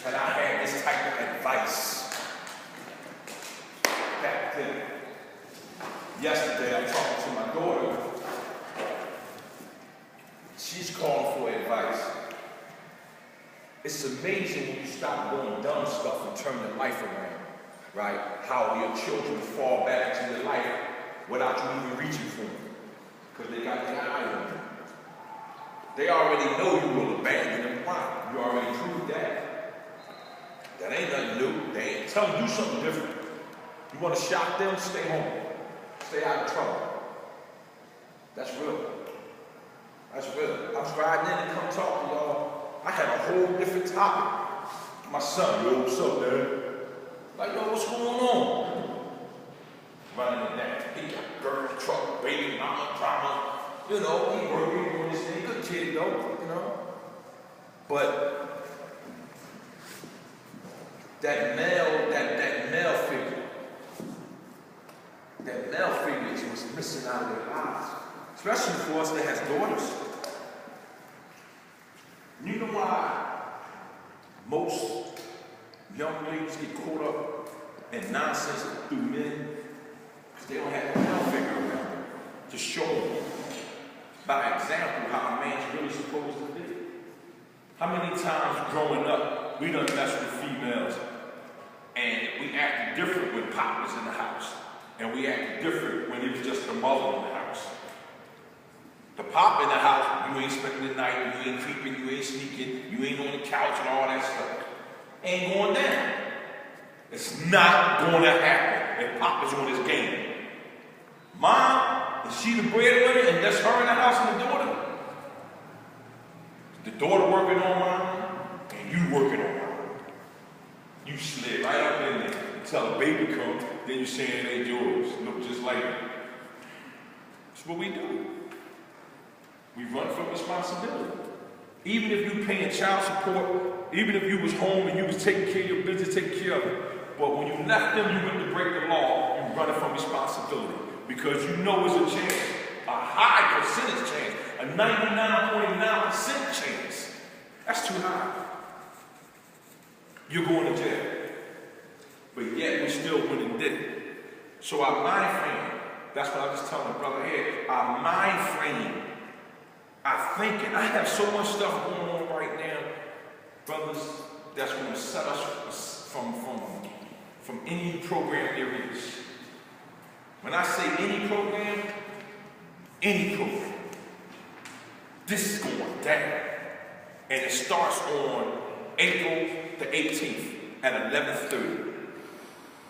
And I had this type of advice back then. Yesterday, I'm talking to my daughter. She's calling for advice. It's amazing when you stop doing dumb stuff and turn your life around, right? How your children fall back into your life without you even reaching for them. Because they got their eye on you. They already know you will abandon them. Why? You already proved that. That ain't nothing new. They ain't telling you something different. You want to shock them? Stay home. Stay out of trouble. That's real. That's real. I was riding in and come talk to y'all. I had a whole different topic. My son, yo, what's up, Dad? Like, yo, what's going on? Running it down. He got girl, truck, baby, mama, drama. You know, he working, doing this thing. Good kid, though, you know. But that male figure is what's missing out of their lives. Especially for us that has daughters. You know why most young ladies get caught up in nonsense through men? Because they don't have a male figure around them to show them by example how a man's really supposed to be. How many times growing up we done messed with females and we acted different when Pop was in the house, and we acted different when it was just the mother in the house. The Pop in the house, you ain't spending the night, you ain't creeping, you ain't sneaking, you ain't on the couch and all that stuff. Ain't going down. It's not going to happen if Pop is on his game. Mom, is she the breadwinner and that's her in the house and the daughter? The daughter working on mom and you working on mom. You slid right up in there until the baby comes, then you saying it ain't yours. Look just like it. That's what we do. We run from responsibility. Even if you paying child support, even if you was home and you was taking care of your business, taking care of it, but when you left them, you went to break the law, you running from responsibility. Because you know it's a chance, a high percentage chance, a 99.9% chance. That's too high. You're going to jail. But yet we still went and did it. So our mind frame, that's what I was telling the brother here, our mind frame, our thinking, I have so much stuff going on right now, brothers, that's going to set us from any program there is. When I say any program, this is going down. And it starts on April the 18th at 11:30.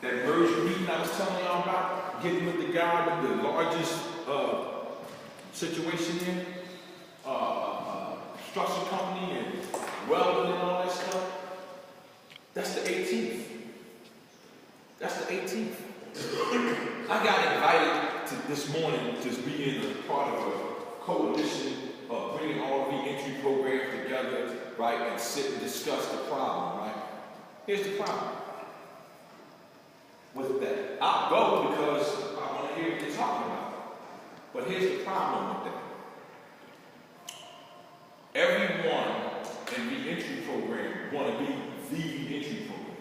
That merger meeting I was telling y'all about, getting with the guy with the largest situation in, construction company and welding and all that stuff. That's the 18th. That's the 18th. I got invited to this morning to be in a part of a coalition of bringing all the entry programs together, right, and sit and discuss the problem, right? Here's the problem with that. I'll go because I want to hear what they're talking about. But here's the problem with that. Everyone in the entry program want to be the entry program.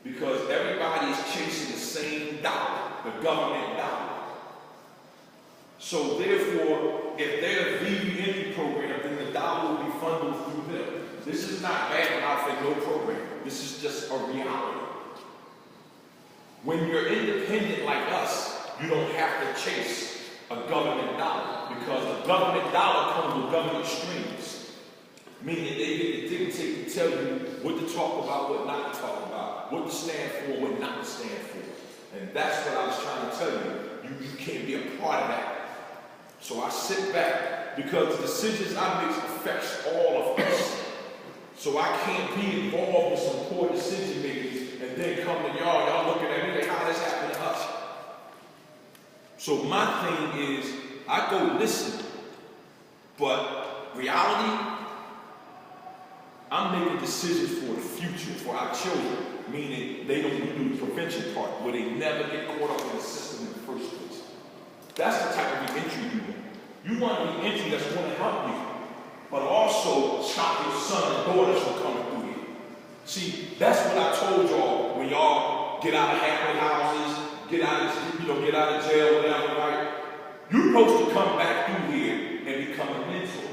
Because everybody is chasing the same dollar, the government dollar. So therefore, if they're the entry program, then the dollar will be funded through them. This is not bad mouth and no program. This is just a reality. When you're independent like us, you don't have to chase a government dollar because the government dollar comes with government strings. Meaning they get to dictate and tell you what to talk about, what not to talk about, what to stand for, what not to stand for. And that's what I was trying to tell you. You can't be a part of that. So I sit back because the decisions I make affects all of us. So I can't be involved in some poor decision making and then come to y'all looking at me like, how this happened to us? So my thing is, I go listen, but reality, I'm making decisions for the future, for our children, meaning they don't do the prevention part, where they never get caught up in the system in the first place. That's the type of entry you want. You want to be entry that's going to help you, but also stop your son and daughters from coming through here. See, that's what I told y'all when y'all get out of halfway houses, get out of jail, whatever, right? You're supposed to come back through here and become a mentor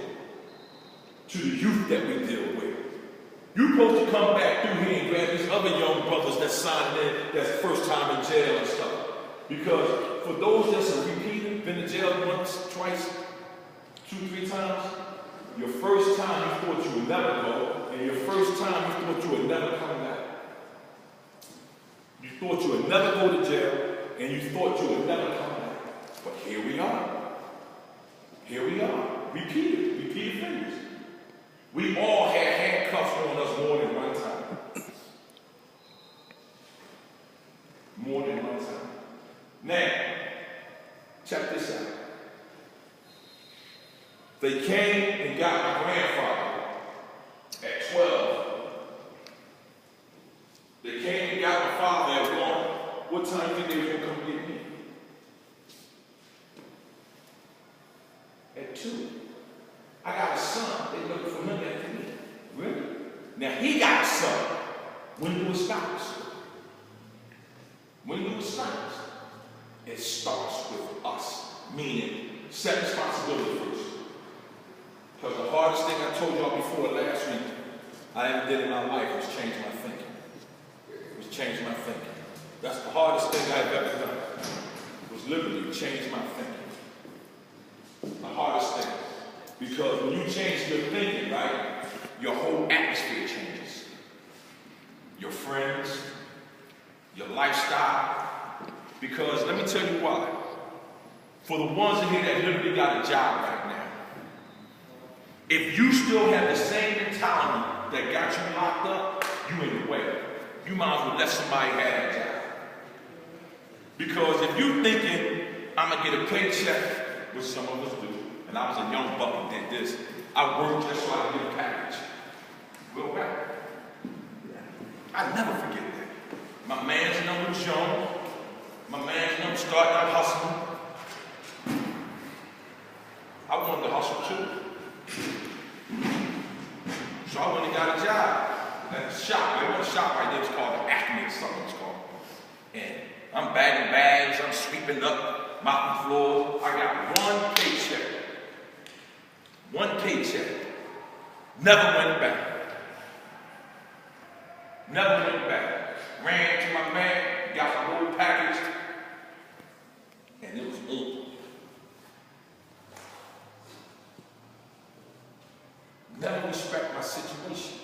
to the youth that we deal with. You're supposed to come back through here and grab these other young brothers that signed in, that's first time in jail and stuff. Because for those that's a repeater, been to jail once, twice, 2, 3 times, your first time you thought you would never go, and your first time you thought you would never come back. You thought you would never go to jail, and you thought you would never come back. But here we are. Here we are. Repeated fingers. We all had handcuffs on us more than one time. More than one time. Now, check this out. They came and got my grandfather at 12. They came and got my father at 1. What time do you think they were going to come get me? At 2. I got a son. They looking for him after me. Really? Now he got a son. When do it stop? When do it stop? It starts with us. Meaning, set responsibility first. Because the hardest thing I told y'all before last week I ever did in my life was change my thinking. It was change my thinking. That's the hardest thing I've ever done. It was literally change my thinking. The hardest thing. Because when you change your thinking, right, your whole atmosphere changes. Your friends, your lifestyle. Because let me tell you why. For the ones in here that literally got a job right now, if you still have the same mentality that got you locked up, you in the way. You might as well let somebody have that job. Because if you thinking, I'm going to get a paycheck, which some of us do, and I was a young buck and did this, I worked just so I could get a package. Real rap. I never forget that. My man's number was young. My man's number started out hustling. I wanted to hustle too. So I went and got a job at the shop. There was a shop right there, it was called the Acme, something it's called. And I'm bagging bags, I'm sweeping up, mopping floors. I got one paycheck. One paycheck. Never went back. Never went back. Ran to my man, got my whole package, and it was on. Never respect my situation.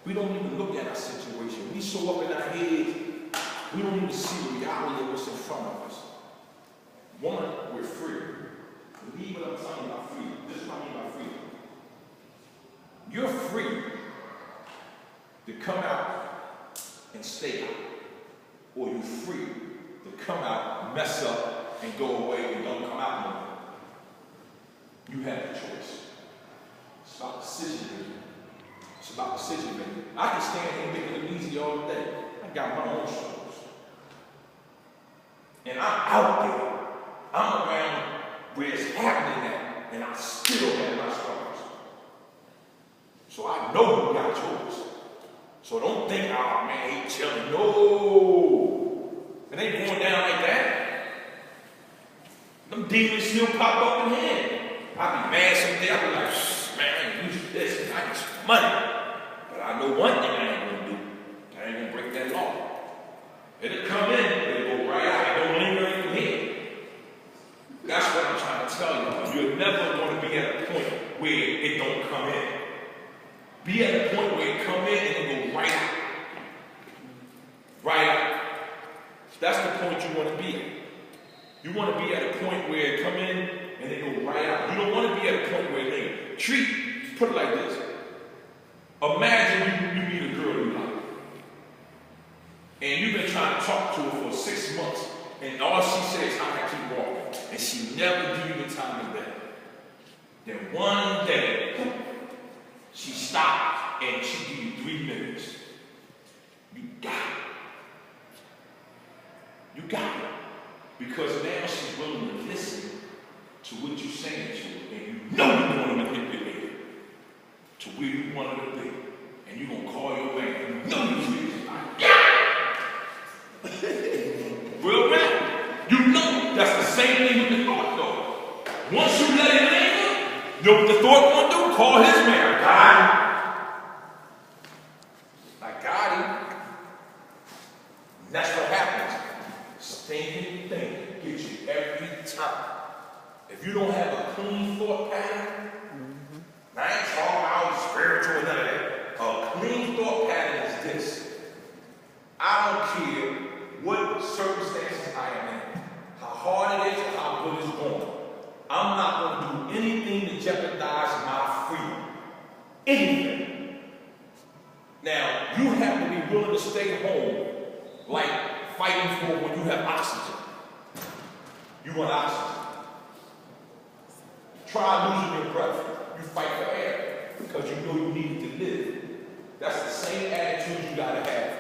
We don't even look at our situation. We so up in our head, we don't even see the reality of what's in front of us. One, we're free. Believe what I'm talking about freedom. This is what I mean by freedom. You're free to come out and stay out. Or you're free to come out, mess up, and go away and don't come out no more. You have a choice. It's about decision making. It's about decision making. I can stand here and make it easy all day. I got my own struggles. And I'm out there. I'm around where it's happening at, and I still have my struggles. So I know you got yours. So don't think, oh man, he chilling. No. It ain't going down like that. Them demons still pop up in here. I be mad someday. I be like, man, I ain't used to this. I get some money. But I know one thing I ain't gonna do. I ain't gonna break that law. It'll come in, it'll go right out. It don't linger in here. That's what I'm trying to tell you. You're never going to be at a point where it don't come in. Be at a point where it come in and it go right out. Right out. That's the point you want to be at. You want to be at a point where it come in and it go right out. You don't want to be at a point where it treat. Put it like this. Imagine you meet a girl you like. And you've been trying to talk to her for 6 months. And all she says is, I keep walking. And she never give you the time of day. Then one day, she stopped and she give you 3 minutes. You got it. You got it. Because now she's willing to listen to what you're saying to her. And you know you want to manipulate her to where you want her to be. And you're going to call your You know what the thought gonna do? Call his man. I got him. And that's what happens. Stinking thing gets you every time. If you don't have a clean thought pattern, I ain't talking about spiritual and none of that. A clean thought pattern is this. I don't care what circumstances I am in, how hard it is or how good it's going. I'm not going to do anything to jeopardize my freedom. Anything. Now, you have to be willing to stay home like fighting for when you have oxygen. You want oxygen. Try losing your breath. You fight for air because you know you need it to live. That's the same attitude you got to have.